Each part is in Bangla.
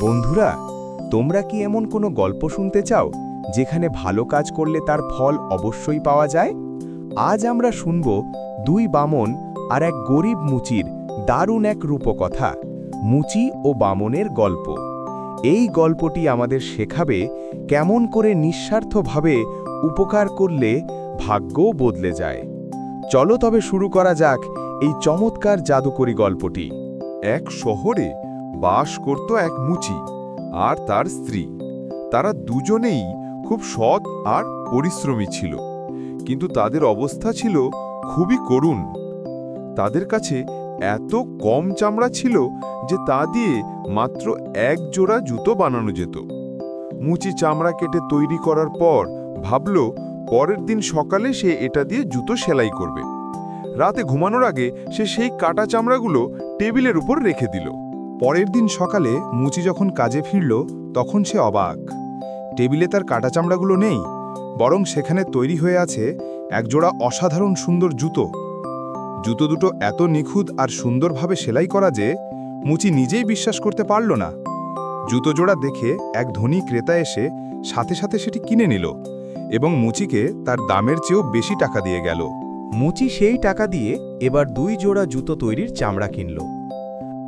বন্ধুরা, তোমরা কি এমন কোনো গল্প শুনতে চাও যেখানে ভালো কাজ করলে তার ফল অবশ্যই পাওয়া যায়? আজ আমরা শুনব দুই বামন আর এক গরিব মুচির দারুণ এক রূপকথা, মুচি ও বামনের গল্প। এই গল্পটি আমাদের শেখাবে কেমন করে নিঃস্বার্থভাবে উপকার করলে ভাগ্যও বদলে যায়। চলো তবে শুরু করা যাক এই চমৎকার জাদুকরী গল্পটি। এক শহরে বাস করত এক মুচি আর তার স্ত্রী। তারা দুজনেই খুব সৎ আর পরিশ্রমী ছিল, কিন্তু তাদের অবস্থা ছিল খুবই করুণ। তাদের কাছে এত কম চামড়া ছিল যে তা দিয়ে মাত্র এক জোড়া জুতো বানানো যেত। মুচি চামড়া কেটে তৈরি করার পর ভাবল পরের দিন সকালে সে এটা দিয়ে জুতো সেলাই করবে। রাতে ঘুমানোর আগে সে সেই কাটা চামড়াগুলো টেবিলের উপর রেখে দিল। পরের দিন সকালে মুচি যখন কাজে ফিরল তখন সে অবাক। টেবিলে তার কাটা চামড়াগুলো নেই, বরং সেখানে তৈরি হয়ে আছে একজোড়া অসাধারণ সুন্দর জুতো। জুতো দুটো এত নিখুঁত আর সুন্দরভাবে সেলাই করা যে মুচি নিজেই বিশ্বাস করতে পারল না। জুতো জোড়া দেখে এক ধনী ক্রেতা এসে সাথে সাথে সেটি কিনে নিল এবং মুচিকে তার দামের চেয়েও বেশি টাকা দিয়ে গেল। মুচি সেই টাকা দিয়ে এবার 2 জোড়া জুতো তৈরির চামড়া কিনল।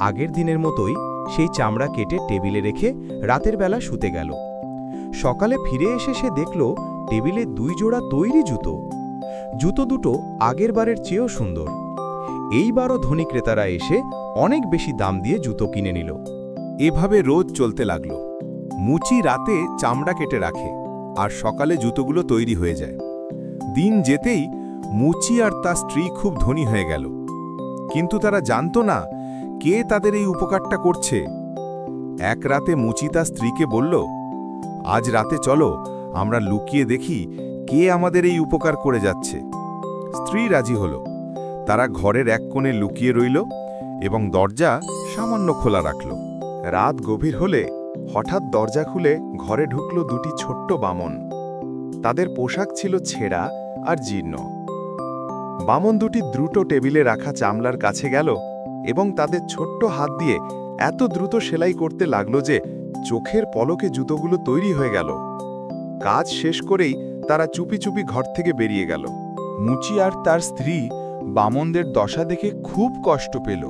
আগের দিনের মতোই সেই চামড়া কেটে টেবিলে রেখে রাতের বেলা শুতে গেল। সকালে ফিরে এসে সে দেখল টেবিলে 2 জোড়া তৈরি জুতো। জুতো দুটো আগের বারের চেয়েও সুন্দর। এইবারও ধনী ক্রেতারা এসে অনেক বেশি দাম দিয়ে জুতো কিনে নিল। এভাবে রোজ চলতে লাগল। মুচি রাতে চামড়া কেটে রাখে আর সকালে জুতোগুলো তৈরি হয়ে যায়। দিন যেতেই মুচি আর তার স্ত্রী খুব ধনী হয়ে গেল, কিন্তু তারা জানত না কে তাদের এই উপকারটা করছে। এক রাতে মুচি তার স্ত্রীকে বলল, আজ রাতে চলো আমরা লুকিয়ে দেখি কে আমাদের এই উপকার করে যাচ্ছে। স্ত্রী রাজি হল। তারা ঘরের এক কোণে লুকিয়ে রইল এবং দরজা সামান্য খোলা রাখল। রাত গভীর হলে হঠাৎ দরজা খুলে ঘরে ঢুকল 2টি ছোট্ট বামন। তাদের পোশাক ছিল ছেঁড়া আর জীর্ণ। বামন দুটি দ্রুত টেবিলে রাখা চামড়ার কাছে গেল এবং তাদের ছোট্ট হাত দিয়ে এত দ্রুত সেলাই করতে লাগল যে চোখের পলকে জুতোগুলো তৈরি হয়ে গেল। কাজ শেষ করেই তারা চুপি চুপি ঘর থেকে বেরিয়ে গেল। মুচি আর তার স্ত্রী বামনদের দশা দেখে খুব কষ্ট পেল।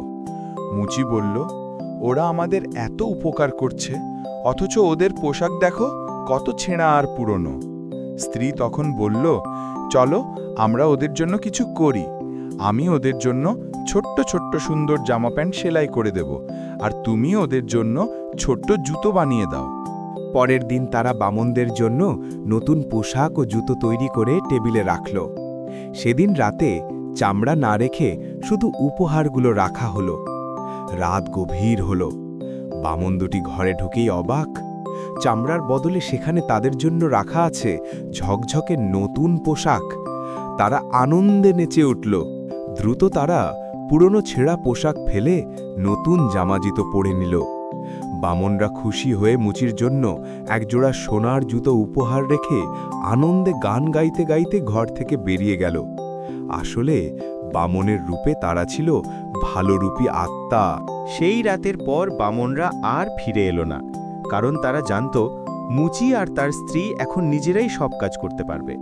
মুচি বলল, ওরা আমাদের এত উপকার করছে, অথচ ওদের পোশাক দেখো কত ছেঁড়া আর পুরনো। স্ত্রী তখন বলল, চলো আমরা ওদের জন্য কিছু করি। আমি ওদের জন্য ছোট্ট ছোট্ট সুন্দর জামা প্যান্ট সেলাই করে দেব, আর তুমি ওদের জন্য ছোট্ট জুতো বানিয়ে দাও। পরের দিন তারা বামনদের জন্য নতুন পোশাক ও জুতো তৈরি করে টেবিলে রাখল। সেদিন রাতে চামড়া না রেখে শুধু উপহারগুলো রাখা হলো। রাত গভীর হল। বামন দুটি ঘরে ঢুকেই অবাক। চামড়ার বদলে সেখানে তাদের জন্য রাখা আছে ঝকঝকে নতুন পোশাক। তারা আনন্দে নেচে উঠল। দ্রুত তারা পুরনো ছেঁড়া পোশাক ফেলে নতুন জামাজিতো পরে নিল। বামনরা খুশি হয়ে মুচির জন্য একজোড়া সোনার জুতো উপহার রেখে আনন্দে গান গাইতে গাইতে ঘর থেকে বেরিয়ে গেল। আসলে বামনের রূপে তারা ছিল ভালোরূপী আত্মা। সেই রাতের পর বামনরা আর ফিরে এলো না, কারণ তারা জানত মুচি আর তার স্ত্রী এখন নিজেরাই সব কাজ করতে পারবে।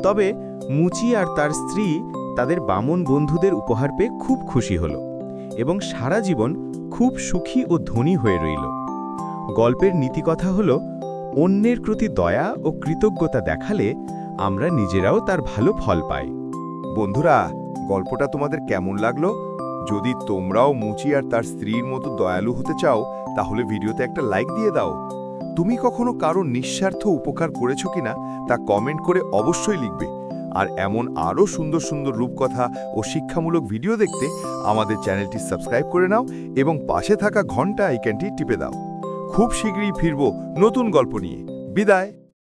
তবে মুচি আর তার স্ত্রী তাদের বামন বন্ধুদের উপহার পেয়ে খুব খুশি হল এবং সারা জীবন খুব সুখী ও ধনী হয়ে রইল। গল্পের নীতিকথা হল, অন্যের প্রতি দয়া ও কৃতজ্ঞতা দেখালে আমরা নিজেরাও তার ভালো ফল পাই। বন্ধুরা, গল্পটা তোমাদের কেমন লাগলো? যদি তোমরাও মুচি আর তার স্ত্রীর মতো দয়ালু হতে চাও, তাহলে ভিডিওতে একটা লাইক দিয়ে দাও। তুমি কখনো কারো নিঃস্বার্থ উপকার করেছো কিনা তা কমেন্ট করে অবশ্যই লিখবে। আর এমন আরও সুন্দর সুন্দর রূপকথা ও শিক্ষামূলক ভিডিও দেখতে আমাদের চ্যানেলটি সাবস্ক্রাইব করে নাও এবং পাশে থাকা ঘন্টা আইকনটি টিপে দাও। খুব শীঘ্রই ফিরব নতুন গল্প নিয়ে। বিদায়।